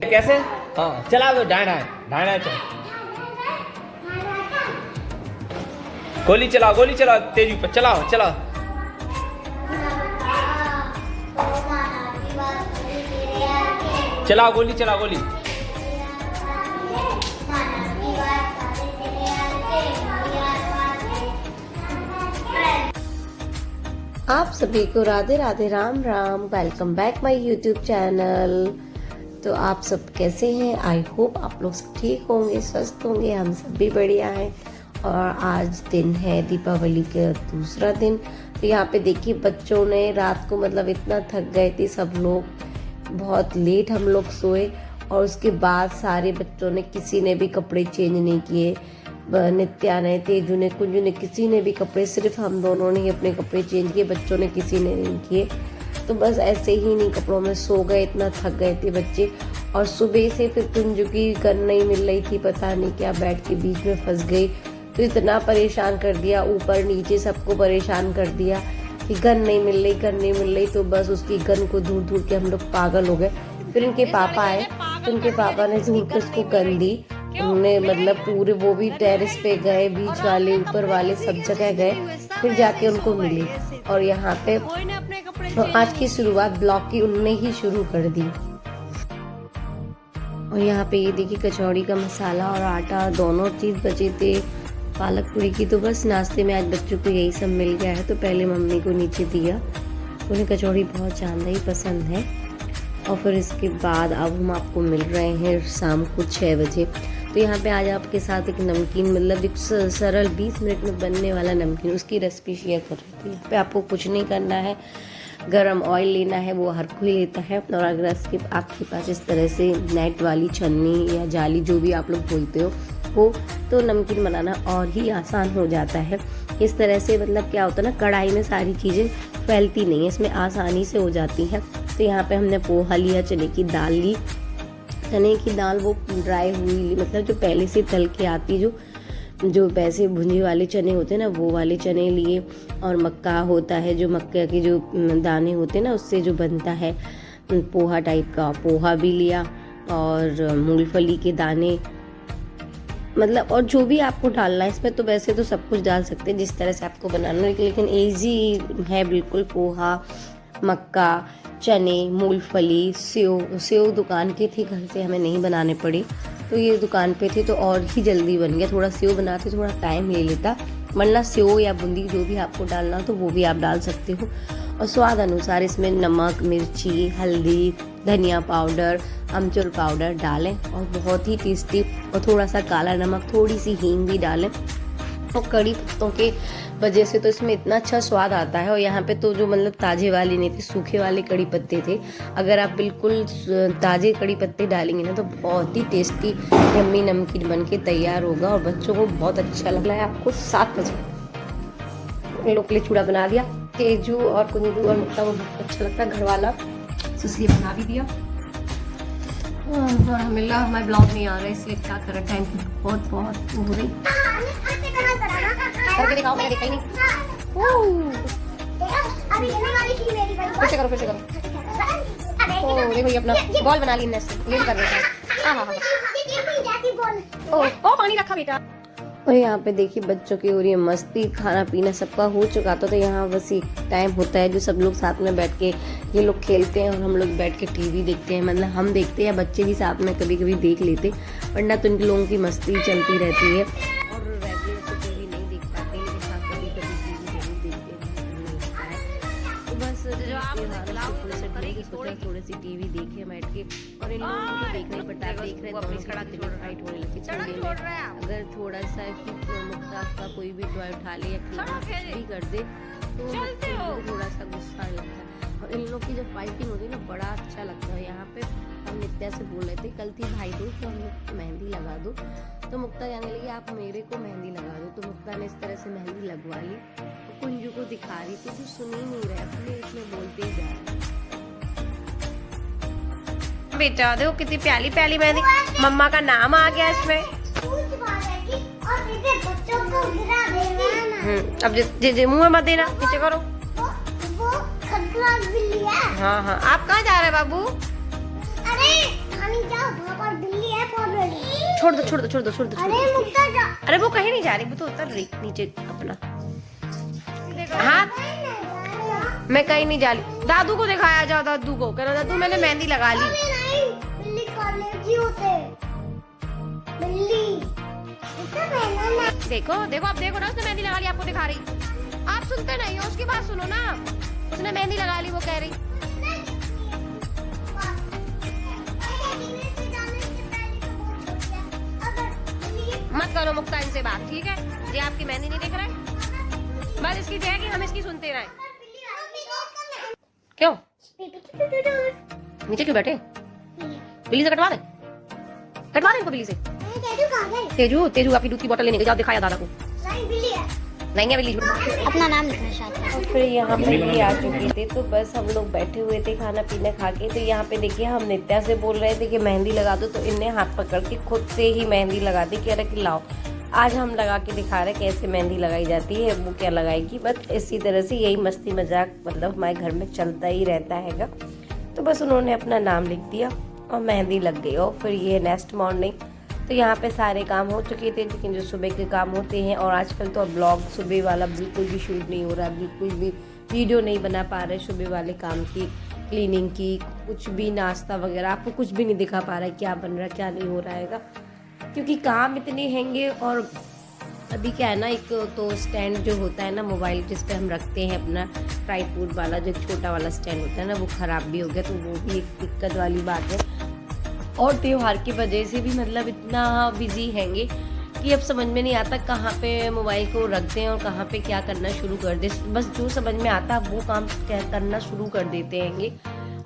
कैसे? हाँ चला दो डायना चल। गोली चलाओ तेजी पर चलाओ। चलाओ गोली। आप सभी को Radhe Radhe Ram Ram. Welcome back my YouTube channel. तो आप सब कैसे हैं? आई होप आप लोग सब ठीक होंगे, स्वस्थ होंगे। हम सब भी बढ़िया हैं। और आज दिन है दीपावली का दूसरा दिन। तो यहाँ पे देखिए बच्चों ने रात को मतलब इतना थक गए थे सब लोग, बहुत लेट हम लोग सोए। और उसके बाद सारे बच्चों ने, किसी ने भी कपड़े चेंज नहीं किए। नित्या ने, तेजू ने, कुंजू ने, किसी ने भी कपड़े, सिर्फ हम दोनों ने ही अपने कपड़े चेंज किए, बच्चों ने किसी ने नहीं किए। तो बस ऐसे ही नहीं कपड़ों में सो गए, इतना थक गए थे बच्चे। और सुबह से फिर कुंजू की गन नहीं मिल रही थी, पता नहीं क्या बेड के बीच में फंस गई। तो इतना परेशान कर दिया, ऊपर नीचे सबको परेशान कर दिया कि गन नहीं मिल रही। तो बस उसकी गन को ढूंढ के हम लोग पागल हो गए। फिर इनके पापा आए तो उनके पापा ने ढूंढ के उसको गन दी। उन्होंने मतलब पूरे, वो भी टेरेस पे गए, बीच वाले, ऊपर वाले, सब जगह गए, फिर जाके उनको मिली। और यहाँ पे आज की शुरुआत ब्लॉग की उनने ही शुरू कर दी। और यहाँ पे ये देखिए कचौड़ी का मसाला और आटा दोनों चीज़ बचे थे पालक पूरी की। तो बस नाश्ते में आज बच्चों को यही सब मिल गया है। तो पहले मम्मी को नीचे दिया, उन्हें कचौड़ी बहुत ज़्यादा ही पसंद है। और फिर इसके बाद अब हम आपको मिल रहे हैं शाम को 6 बजे। तो यहाँ पे आज आपके साथ एक नमकीन, मतलब एक सरल 20 मिनट में बनने वाला नमकीन, उसकी रेसिपी शेयर कर रही थी। यहाँ पे आपको कुछ नहीं करना है, गरम ऑयल लेना है, वो हर कोई लेता है। और अगर आपके पास इस तरह से नेट वाली छन्नी या जाली, जो भी आप लोग बोलते हो, तो नमकीन बनाना और ही आसान हो जाता है। इस तरह से मतलब क्या होता है ना, कढ़ाई में सारी चीज़ें फैलती नहीं है, इसमें आसानी से हो जाती है। तो यहाँ पे हमने पोहा लिया, चने की दाल ली। चने की दाल वो ड्राई हुई ली, मतलब जो पहले से तल के आती, जो वैसे भुंजी वाले चने होते हैं ना, वो वाले चने लिए। और मक्का होता है, जो मक्के के जो दाने होते हैं ना, उससे जो बनता है पोहा टाइप का, पोहा भी लिया। और मूंगफली के दाने, मतलब और जो भी आपको डालना है इसमें, तो वैसे तो सब कुछ डाल सकते हैं जिस तरह से आपको बनाना है, लेकिन ईजी है बिल्कुल। पोहा, मक्का, चने, मूंगफली, सेव दुकान की थी, घर से हमें नहीं बनाने पड़ी। तो ये दुकान पे थी तो और ही जल्दी बन गया। थोड़ा सेव बनाते थोड़ा टाइम ले लेता, वरना सेव या बूंदी जो भी आपको डालना हो तो वो भी आप डाल सकते हो। और स्वाद अनुसार इसमें नमक, मिर्ची, हल्दी, धनिया पाउडर, अमचूर पाउडर डालें। और बहुत ही टेस्टी, और थोड़ा सा काला नमक, थोड़ी सी हींग भी डालें। और कड़ी पत्तों के वजह से तो इसमें इतना अच्छा स्वाद आता है। और यहाँ पे तो जो मतलब ताजे वाले नहीं थे, सूखे वाले कड़ी पत्ते थे। अगर आप बिल्कुल ताजे कड़ी पत्ते डालेंगे ना, तो बहुत ही टेस्टी यम्मी नमकीन बन के तैयार होगा। और बच्चों को बहुत अच्छा लग रहा है। आपको 7 बजे इन लोग के लिए चूड़ा बना दिया, तेजू और कुंजू और मुक्ता को बहुत अच्छा लगता है, घर वाला, तो इसलिए बना भी दिया। अल्हम्दुलिल्लाह हमारे ब्लॉग नहीं आ रहा है, इसलिए क्या करें, टाइम बहुत हो रही। करके दिखाओ, मैंने देखा ही नहीं। फिर से करो। देखो ये अपना बॉल बना ली, ये कर रहे हैं। ओ पानी रखा बेटा। और यहाँ पे देखिए बच्चों की हो रही है मस्ती, खाना पीना सबका हो चुका था। तो यहाँ बस एक टाइम होता है जो सब लोग साथ में बैठ के ये लोग खेलते हैं और हम लोग बैठ के टीवी देखते हैं। मतलब हम देखते हैं, बच्चे भी साथ में कभी कभी देख लेते, वरना तो इनके लोगों की मस्ती चलती रहती है। और रेगुलर तो टीवी नहीं देख पाते, लेकिन साथ कभी टीवी जरूर देखते हैं। तो बस थोड़ी सी टीवी देखे बैठ के। और इन लोगों को देखना ही पड़ता है, देख रहे फाइट होने लगी चूल्हे में। अगर थोड़ा सा मुक्ता का कोई भी टॉय उठा ले या भी कर दे तो थोड़ा सा गुस्सा लगता है। और इन लोग की जब फाइटिंग होती है ना, बड़ा अच्छा लगता है। यहाँ पे हम नित्या से बोल रहे थे, कल थी भाई दूज, तो हम लोग मेहंदी लगा दो। तो मुक्ता जाने लगी आप मेरे को मेहंदी लगा दो। तो मुक्ता ने इस तरह से मेहंदी लगवा ली। तो कुंजू को दिखा रही थी, तो सुन ही नहीं रहा, अपने इसमें बोलते ही जा रहे। बेटा देखो कितनी प्याली प्याली मेहंदी, मम्मा का नाम आ गया इसमें। अब मुँह में मत देना, नीचे करो। हाँ, आप कहाँ जा रहे हैं बाबू? अरे मामी जाओ, वहाँ पर बिल्ली है बहुत बड़ी। छोड़ दो छोड़ दो छोड़ दो छोड़ दो छोड़ अरे दो। मुक्ता जा। अरे वो कहीं नहीं जा रही, वो तो उतर रही नीचे अपना। हाँ मैं कहीं नहीं जा रही। दादू को दिखाया जाओ, दादू को कह रहा दादू मैंने मेहंदी लगा ली। नहीं, बिल्ली कॉलेजी होते। बिल्ली। इतना महंगा ना। देखो देखो अब देखो ना, उसने मेहंदी लगा ली, आपको दिखा रही। आप सुनते नहीं हो, उसकी बात सुनो ना। उसने मेहंदी लगा ली, वो कह रही। मत करो मुक्ता इनसे बात, ठीक है? ये आपकी मेहंदी नहीं देख रहा है, बस इसकी है कि हम इसकी सुनते रहे। क्यों नीचे क्यों बैठे? बिल्ली से कटवा दे, कटवा दे इनको बिल्ली से। तेजू तेजू आपकी दूध की बोतल लेने के जाओ, दिखाया दादा को। नहीं है बिल्ली। अपना नाम लिखना चाहता है। और फिर यहाँ पे भी आ चुके थे, तो बस हम लोग बैठे हुए थे खाना पीना खा के। तो यहाँ पे देखिए हम नित्या से बोल रहे थे कि मेहंदी लगा दो, तो इनने हाथ पकड़ के खुद से ही मेहंदी लगा दी। कह रहे कि लाओ आज हम लगा के दिखा रहे कैसे मेहंदी लगाई जाती है, वो क्या लगाएगी। बस इसी तरह से यही मस्ती मजाक मतलब हमारे घर में चलता ही रहता हैगा। तो बस उन्होंने अपना नाम लिख दिया और मेहंदी लग गई। और फिर ये नेक्स्ट मॉर्निंग तो यहाँ पे सारे काम हो चुके थे, लेकिन जो सुबह के काम होते हैं, और आजकल तो अब ब्लॉग सुबह वाला बिल्कुल भी शूट नहीं हो रहा, बिल्कुल भी वीडियो नहीं बना पा रहे सुबह वाले काम की, क्लीनिंग की, कुछ भी नाश्ता वगैरह आपको कुछ भी नहीं दिखा पा रहा है क्या बन रहा है क्या नहीं हो रहा हैगा, क्योंकि काम इतने हैंगे। और अभी क्या है ना, एक तो स्टैंड जो होता है ना मोबाइल जिस पे हम रखते हैं अपना ट्राइपॉड वाला, जो छोटा वाला स्टैंड होता है ना, वो ख़राब भी हो गया, तो वो भी एक दिक्कत वाली बात है। और त्योहार की वजह से भी मतलब इतना बिजी हैंगे कि अब समझ में नहीं आता कहाँ पे मोबाइल को रख दें और कहाँ पे क्या करना शुरू कर दें। बस जो समझ में आता है वो काम करना शुरू कर देते हैंगे।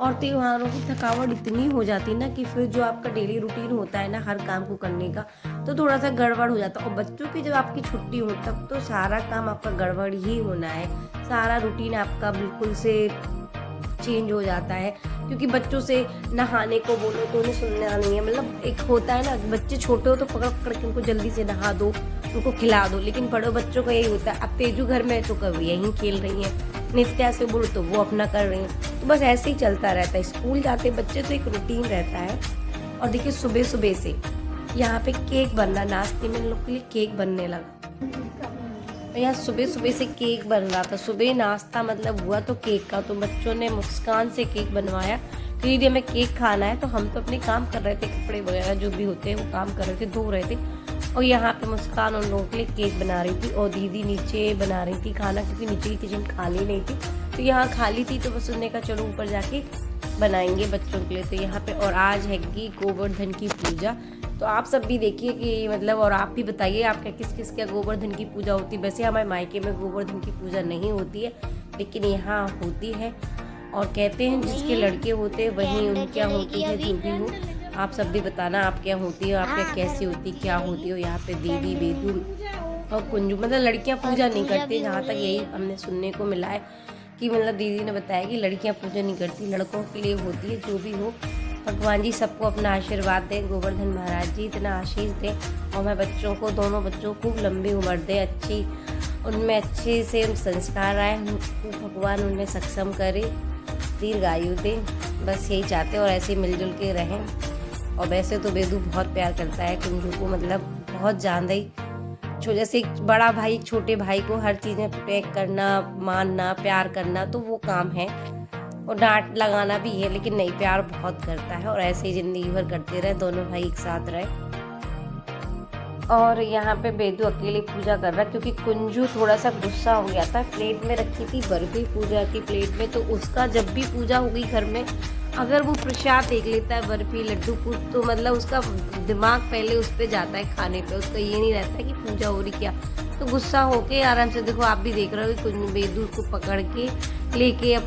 और त्योहारों की थकावट इतनी हो जाती है ना कि फिर जो आपका डेली रूटीन होता है ना हर काम को करने का, तो थोड़ा सा गड़बड़ हो जाता है। और बच्चों की जब आपकी छुट्टी हो तब तो सारा काम आपका गड़बड़ ही होना है, सारा रूटीन आपका बिल्कुल से चेंज हो जाता है। क्योंकि बच्चों से नहाने को बोलो तो उन्हें सुनना नहीं है, मतलब एक होता है ना, बच्चे छोटे हो तो पकड़ पकड़ के उनको जल्दी से नहा दो, उनको खिला दो, लेकिन बड़े बच्चों का यही होता है। अब तेजू घर में तो कभी यहीं खेल रही हैं, नित्या से बोलो तो वो अपना कर रही हैं, तो बस ऐसे ही चलता रहता है। स्कूल जाते बच्चे तो एक रूटीन रहता है। और देखिए सुबह सुबह से यहाँ पे केक बनना, नाश्ते में लोग के लिए केक बनने लगा। यहाँ सुबह सुबह से केक बन रहा था, सुबह नाश्ता मतलब हुआ तो केक का। तो बच्चों ने मुस्कान से केक बनवाया कि दीदी हमें केक खाना है। तो हम तो अपने काम कर रहे थे, कपड़े वगैरह जो भी होते हैं वो काम कर रहे थे, धो रहे थे। और यहाँ पे मुस्कान उन लोगों के लिए केक बना रही थी और दीदी नीचे बना रही थी खाना, क्योंकि नीचे की किचन खाली नहीं थी, तो यहाँ खाली थी। तो बस उसने कहा चलो ऊपर जाके बनाएंगे बच्चों के लिए। तो यहाँ पे और आज है कि गोवर्धन की पूजा, तो आप सब भी देखिए कि मतलब, और आप भी बताइए आपके किस किस क्या गोवर्धन की पूजा होती है। वैसे हमारे मायके में गोवर्धन की पूजा नहीं होती है, लेकिन यहाँ होती है। और कहते हैं जिसके लड़के होते हैं वहीं उनके यहाँ होती है, जो भी हो। आप सब भी बताना आप क्या होती है, आप क्या कैसी होती क्या होती हो। यहाँ पे देवी बेदू और कुंजू मतलब लड़कियाँ पूजा नहीं करती, जहाँ तक यही हमने सुनने को मिला है कि मतलब दीदी ने बताया कि लड़कियाँ पूजा नहीं करती, लड़कों के लिए होती है। जो भी हो, भगवान जी सबको अपना आशीर्वाद दें, गोवर्धन महाराज जी इतना आशीष दें, और मैं बच्चों को, दोनों बच्चों को लंबी उम्र दें, अच्छी उनमें अच्छे से संस्कार आए, भगवान उन्हें सक्षम करे, दीर्घायु दें, बस यही चाहते हैं। और ऐसे मिलजुल के रहें। और वैसे तो बेदू बहुत प्यार करता है कुंजू को, मतलब बहुत ज़्यादा ही। जैसे एक बड़ा भाई छोटे भाई को हर चीज़ में प्रोटेक्ट करना, मानना, प्यार करना, तो वो काम है। और डांट लगाना भी है, लेकिन नहीं, प्यार बहुत करता है। और ऐसे ही ज़िंदगी भर करते रहे, दोनों भाई एक साथ रहे। और यहाँ पे बेदू अकेले पूजा कर रहा है, क्योंकि कुंजू थोड़ा सा गुस्सा हो गया था। प्लेट में रखी थी बर्फी पूजा की प्लेट में, तो उसका जब भी पूजा होगी घर में, अगर वो प्रसाद देख लेता है बर्फी लड्डू कुछ, तो मतलब उसका दिमाग पहले उस पर जाता है खाने पे, उसका ये नहीं रहता है कि पूजा हो रही क्या। तो गुस्सा होके आराम से, देखो आप भी देख रहे हो कि कुंजू बेदू को पकड़ के लेके अब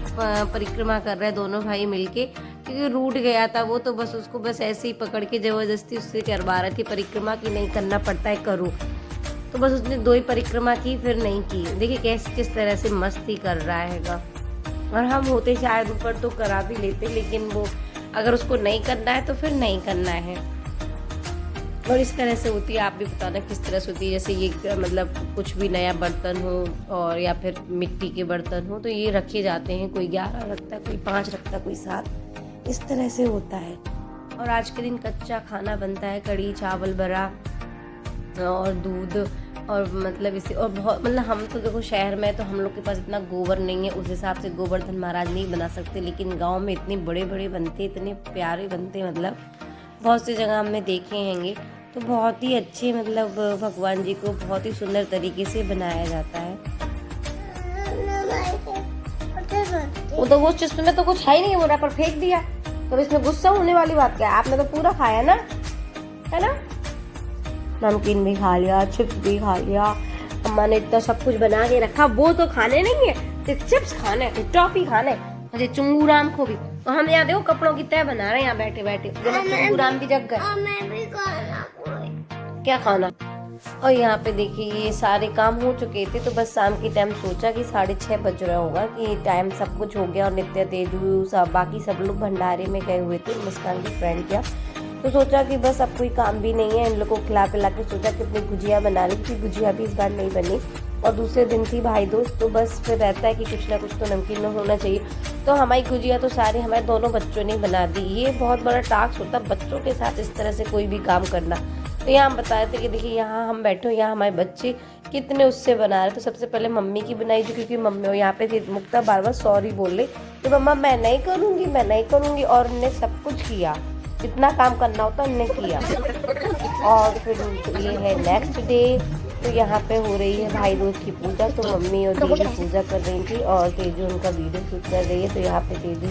परिक्रमा कर रहे हैं दोनों भाई मिलके, क्योंकि रूठ गया था वो, तो बस उसको बस ऐसे ही पकड़ के ज़बरदस्ती उससे करवा रहे थे परिक्रमा की, नहीं करना पड़ता है करो। तो बस उसने 2 ही परिक्रमा की, फिर नहीं की। देखिए कैसे किस तरह से मस्ती कर रहा हैगा। और हम होते शायद ऊपर तो करा भी लेते, लेकिन वो अगर उसको नहीं करना है तो फिर नहीं करना है। और इस तरह से होती है, आप भी बताना किस तरह से होती है। जैसे ये मतलब कुछ भी नया बर्तन हो और या फिर मिट्टी के बर्तन हो, तो ये रखे जाते हैं, कोई 11 रखता है, कोई 5 रखता है, कोई 7, इस तरह से होता है। और आज के दिन कच्चा खाना बनता है, कढ़ी चावल बड़ा और दूध और मतलब इसे और बहुत मतलब हम तो देखो शहर में तो हम लोग के पास इतना गोबर नहीं है, उस हिसाब से गोवर्धन महाराज नहीं बना सकते, लेकिन गांव में इतने बड़े बड़े बनते, इतने प्यारे बनते, मतलब बहुत सी जगह हमने देखे हैंगे। तो बहुत ही अच्छे मतलब भगवान जी को बहुत ही सुंदर तरीके से बनाया जाता है। वो तो वो चीज में तो कुछ है ही नहीं, वो रैपर फेंक दिया, तो इसमें गुस्सा होने वाली बात क्या है? आपने तो पूरा खाया ना, है ना? नमकीन भी खा लिया, चिप्स भी खा लिया, अम्मा ने इतना सब कुछ बना के रखा, वो तो खाने नहीं है, सिर्फ चिप्स खाने, टॉफी खाने, मुझे चुंगूराम को भी। और हम यहाँ देखो कपड़ों की तय बना रहे हैं यहाँ बैठे बैठे, चुंगूराम भी जग गए। क्या खाना? और यहाँ पे देखिए ये सारे काम हो चुके थे, तो बस शाम के टाइम सोचा कि 6:30 बज रहा होगा कि टाइम सब कुछ हो गया, और नित्या तेजू सब बाकी सब लोग भंडारे में गए हुए थे, मुस्कान की फ्रेंड क्या, तो सोचा कि बस अब कोई काम भी नहीं है, इन लोगों को खिला पिला के सोचा कि अपनी गुजिया बना ली थी। गुजिया भी इस बार नहीं बनी, और दूसरे दिन थी भाई दूज, तो बस फिर रहता है कि कुछ ना कुछ तो नमकीन में होना चाहिए। तो हमारी गुजिया तो सारी हमारे दोनों बच्चों ने बना दी। ये बहुत बड़ा टास्क होता है बच्चों के साथ इस तरह से कोई भी काम करना। तो यहाँ हम बता रहे थे कि देखिए यहाँ हम बैठे, यहाँ हमारे बच्चे कितने उससे बना रहे। तो सबसे पहले मम्मी की बनाई थी, क्योंकि मम्मी और यहाँ पे थी मुक्ता बार बार सॉरी बोल रही, तो मम्मा मैं नहीं करूँगी, मैं नहीं करूँगी, और उन्होंने सब कुछ किया, जितना काम करना होता उनने किया। और फिर ये है नेक्स्ट डे, तो यहाँ पे हो रही है भाई दूज की पूजा। तो मम्मी और दीदी पूजा कर रही थी और तेजू उनका वीडियो शूट कर रही है। तो यहाँ पे तेजू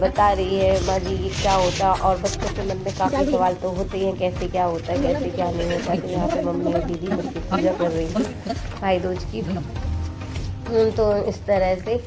बता रही है माँ जी ये क्या होता, और बच्चों के मन में काफ़ी सवाल तो होते हैं, कैसे क्या होता है, कैसे क्या नहीं होता है। तो यहाँ पे मम्मी और दीदी मिलकर पूजा कर रही थी भाई दूज की। तो इस तरह से,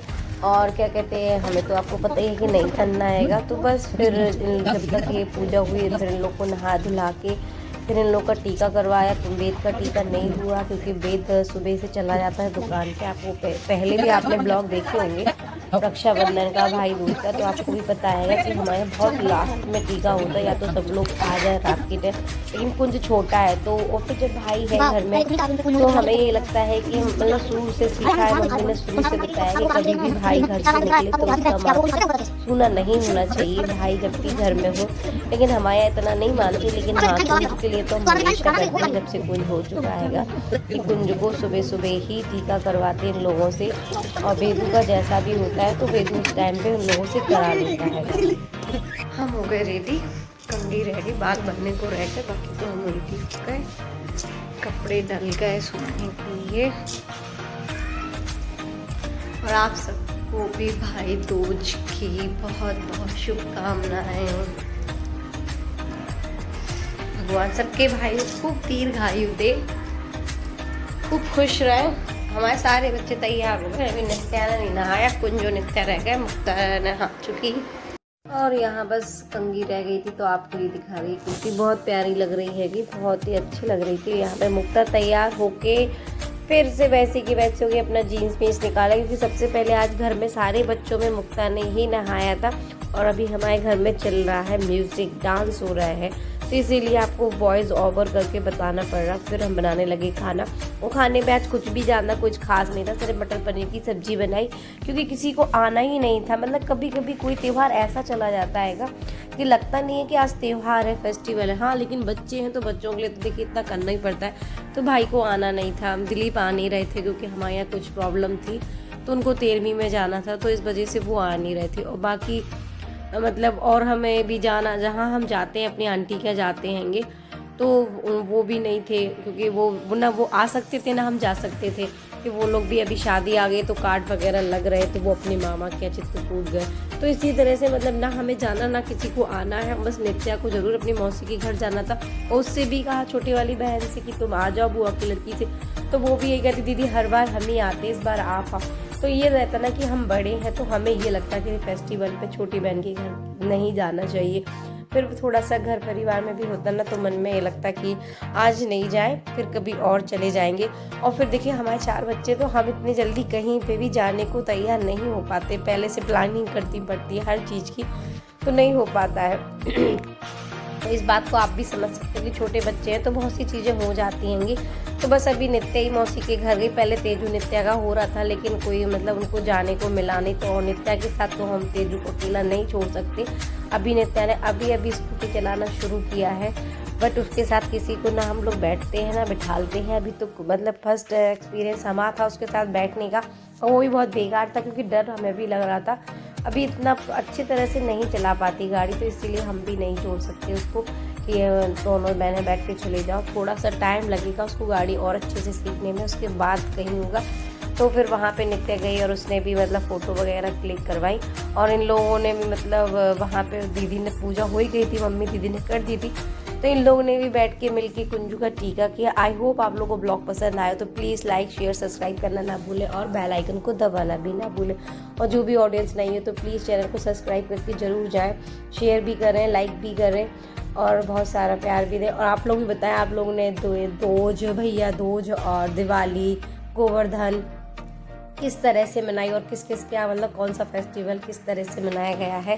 और क्या कहते हैं, हमें तो आपको पता ही है कि नहीं करना आएगा। तो बस फिर जब तक ये पूजा हुई, फिर इन लोग को नहा धुला के फिर इन लोग का टीका करवाया। तो वेद का टीका नहीं हुआ, क्योंकि वेद सुबह से चला जाता है दुकान पे। आपको पहले भी आपने ब्लॉग देखे होंगे रक्षाबंधन का, भाई दूज का, तो आपको भी पता है कि हमारे बहुत लास्ट में टीका होता है, या तो सब लोग आ जाए रात के टाइम, लेकिन कुंज छोटा है तो, और फिर जब भाई है घर में तो हमें ये लगता है कि मतलब शुरू से सीखा है, मम्मी ने शुरू से बताया कि कभी भी भाई घर से निकले तो उसका माँ सुना नहीं होना चाहिए, भाई जब भी घर में हो। लेकिन हमारे यहाँ इतना नहीं मानते, लेकिन हाँ कुंज के लिए तो हम हमेशा करते हैं, जब से कुंज हो चुका है कि कुंज को सुबह सुबह ही टीका करवाते इन लोगों से। और बेदू का जैसा भी होता है तो बेदू उस टाइम पे उन लोगों से करा लेता है। हम हो गए रेडी, कंगी रेडी, बाल बनने को रह गए, बाकी तो हम रेडी हो गए, कपड़े डल गए सूखने के लिए। और आप सबको भी भाई दूज की बहुत बहुत शुभकामनाएं। भगवान सबके भाई खूब दीर्घायु दे, खूब खुश रहे। हमारे सारे बच्चे तैयार हो गए, अभी नित्या ने नहीं नहाया, कुंजो नित्या रह गए, मुक्ता नहा चुकी। और यहाँ बस कंगी रह गई थी, तो आपको ये दिखा रही, क्योंकि बहुत प्यारी लग रही है कि बहुत ही अच्छी लग रही थी। यहाँ पे मुक्ता तैयार होके फिर से वैसे की वैसे हो गई, अपना जीन्स पीस निकाला, क्योंकि सबसे पहले आज घर में सारे बच्चों में मुक्ता ने ही नहाया था। और अभी हमारे घर में चल रहा है म्यूजिक, डांस हो रहा है, तो इसीलिए आपको वॉइस ओवर करके बताना पड़ रहा। फिर हम बनाने लगे खाना। वो खाने में आज कुछ भी ज़्यादा कुछ खास नहीं था, सिर्फ मटर पनीर की सब्जी बनाई, क्योंकि किसी को आना ही नहीं था। मतलब कभी कभी कोई त्यौहार ऐसा चला जाता है कि लगता नहीं है कि आज त्यौहार है, फेस्टिवल है, हाँ लेकिन बच्चे हैं तो बच्चों के लिए तो देखिए इतना करना ही पड़ता है। तो भाई को आना नहीं था, दिलीप आ नहीं रहे थे, क्योंकि हमारे यहाँ कुछ प्रॉब्लम थी, तो उनको 13वीं में जाना था, तो इस वजह से वो आ नहीं रहे थे। और बाकी मतलब और हमें भी जाना, जहाँ हम जाते हैं अपनी आंटी के जाते हैंगे, तो वो भी नहीं थे, क्योंकि वो ना वो आ सकते थे ना हम जा सकते थे, कि वो लोग भी अभी शादी आ गई तो कार्ड वगैरह लग रहे थे, वो अपने मामा के चित्रकूट गए। तो इसी तरह से मतलब ना हमें जाना ना किसी को आना है। बस नित्या को ज़रूर अपनी मौसी के घर जाना था, और उससे भी कहा छोटी वाली बहन से कि तुम आ जाओ बुआ की लड़की से, तो वो भी यही कहती दीदी हर बार हम ही आते, इस बार आप आओ। तो ये रहता ना कि हम बड़े हैं, तो हमें ये लगता है कि फेस्टिवल पे छोटी बहन के घर नहीं जाना चाहिए। फिर थोड़ा सा घर परिवार में भी होता ना, तो मन में ये लगता कि आज नहीं जाए, फिर कभी और चले जाएंगे। और फिर देखिए हमारे 4 बच्चे, तो हम इतनी जल्दी कहीं पे भी जाने को तैयार नहीं हो पाते, पहले से प्लानिंग करती पड़ती है हर चीज़ की, तो नहीं हो पाता है। तो इस बात को आप भी समझ सकते हो कि छोटे बच्चे हैं तो बहुत सी चीज़ें हो जाती हैंगी। तो बस अभी नित्या ही मौसी के घर गई, पहले तेजू नित्या का हो रहा था, लेकिन कोई मतलब उनको जाने को मिला नहीं, तो नित्या के साथ तो हम तेजू को अकेला नहीं छोड़ सकते। अभी नित्या ने अभी स्कूटी चलाना शुरू किया है, बट उसके साथ किसी को ना हम लोग बैठते हैं ना बिठालते हैं। अभी तो मतलब फर्स्ट एक्सपीरियंस हमारा था उसके साथ बैठने का, और वो भी बहुत बेकार था क्योंकि डर हमें भी लग रहा था। अभी इतना अच्छी तरह से नहीं चला पाती गाड़ी, तो इसीलिए हम भी नहीं छोड़ सकते उसको कि दोनों बहनें बैठ के चले जाओ। थोड़ा सा टाइम लगेगा उसको गाड़ी और अच्छे से सीखने में, उसके बाद कहीं होगा। तो फिर वहाँ पे नित्या गई और उसने भी मतलब फ़ोटो वगैरह क्लिक करवाई, और इन लोगों ने भी मतलब वहाँ पे दीदी ने पूजा हो ही गई थी, मम्मी दीदी ने कर दी थी, तो इन लोगों ने भी बैठ के मिलके कुंजू का टीका किया। आई होप आप लोगों को ब्लॉग पसंद आए तो प्लीज़ लाइक शेयर सब्सक्राइब करना ना भूलें और बेल आइकन को दबाना भी ना भूलें। और जो भी ऑडियंस नहीं है तो प्लीज़ चैनल को सब्सक्राइब करके ज़रूर जाएँ, शेयर भी करें, लाइक भी करें और बहुत सारा प्यार भी दें। और आप लोग भी बताएं आप लोगों ने दोज भैया दूज और दिवाली गोवर्धन किस तरह से मनाई, और किस किस क्या मतलब कौन सा फेस्टिवल किस तरह से मनाया गया है।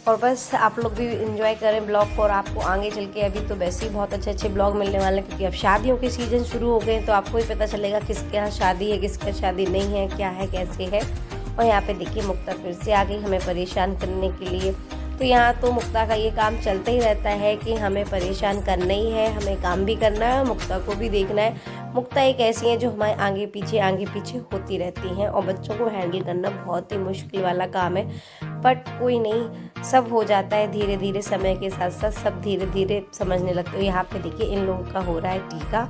और बस आप लोग भी एंजॉय करें ब्लॉग को, और आपको आगे चल के अभी तो वैसे ही बहुत अच्छे अच्छे ब्लॉग मिलने वाले हैं क्योंकि अब शादियों के सीज़न शुरू हो गए, तो आपको ही पता चलेगा किसके यहाँ शादी है किसके यहाँ शादी नहीं है, क्या है कैसे है। और यहाँ पे देखिए मुक्ता फिर से आ गई हमें परेशान करने के लिए। तो यहाँ तो मुक्ता का ये काम चलता ही रहता है कि हमें परेशान करना ही है, हमें काम भी करना है और मुक्ता को भी देखना है। मुक्ता एक ऐसी है जो हमारे आगे पीछे होती रहती हैं, और बच्चों को हैंडल करना बहुत ही मुश्किल वाला काम है, बट कोई नहीं, सब हो जाता है धीरे धीरे, समय के साथ साथ सब धीरे धीरे समझने लगते हो। यहाँ पे देखिए इन लोगों का हो रहा है टीका।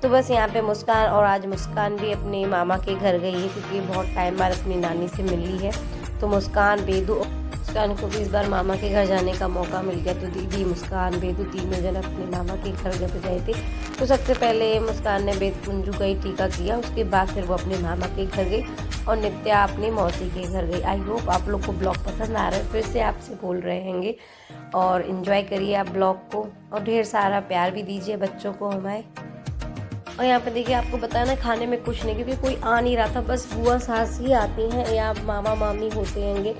तो बस यहाँ पे मुस्कान, और आज मुस्कान भी अपने मामा के घर गई है क्योंकि बहुत टाइम बाद अपनी नानी से मिली है। तो मुस्कान बेदू मुस्कान को भी इस बार मामा के घर जाने का मौका मिल गया, तो दीदी मुस्कान बेदू तीनों जन अपने मामा के घर जब गए थे तो सबसे पहले मुस्कान ने बेद कुंजू का ही टीका किया, उसके बाद फिर वो अपने मामा के घर गई और नित्या अपनी मौसी के घर गई। आई होप आप लोग को ब्लॉग पसंद आ रहा है, फिर से आपसे बोल रहे हैंगे, और इन्जॉय करिए आप ब्लॉग को और ढेर सारा प्यार भी दीजिए बच्चों को हमारे। और यहाँ पे देखिए आपको बताया ना खाने में कुछ नहीं, क्योंकि कोई आ नहीं रहा था, बस बुआ सास ही आती हैं या मामा मामी होते हैंगे,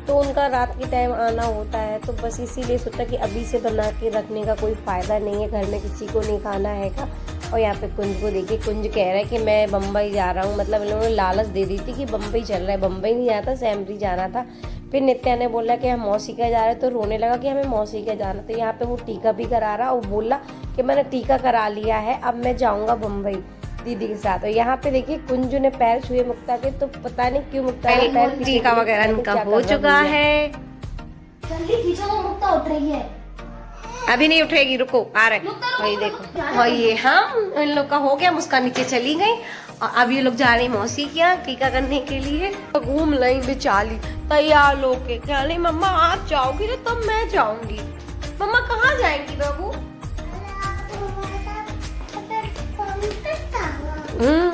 तो उनका रात के टाइम आना होता है, तो बस इसीलिए सोचा कि अभी से बना के रखने का कोई फ़ायदा नहीं है, घर में किसी को नहीं खाना हैगा। और यहाँ पे कुंज को देखिए, कुंज कह रहा है कि मैं बम्बई जा रहा हूँ, मतलब इन लोगों ने लालच दे दी थी कि बम्बई चल रहा है, बम्बई नहीं जाना था सैमरी जाना था। फिर नित्या ने बोला कि हम मौसी का जा रहे हैं, तो रोने लगा कि हमें मौसी का जाना। तो यहाँ पे वो टीका भी करा रहा और बोला कि मैंने टीका करा लिया है, अब मैं जाऊँगा बम्बई दीदी के साथ। और यहाँ पे देखिए कुंजू ने पैर छुए मुक्ता के, तो पता नहीं क्यों मुक्ता ने पैर टीका वगैरह इनका हो चुका है। जल्दी खींचो तो मुक्ता उठ रही है। अभी नहीं उठेगी, रुको आ रहे। वही देखो, और ये हम इन लोग का हो गया, मुस्कान नीचे चली गई और अब ये लोग जा रही मौसी के यहाँ टीका करने के लिए। तो घूम लाई बेचारी तैयार लोग के, क्या नहीं मम्मा आप जाओगी ना तब मैं जाऊंगी। मम्मा कहाँ जाएंगी बाबू?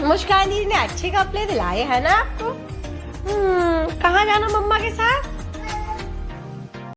मुस्कान दीदी ने अच्छे कपड़े दिलाए है ना आपको। कहाँ जाना मम्मा के साथ?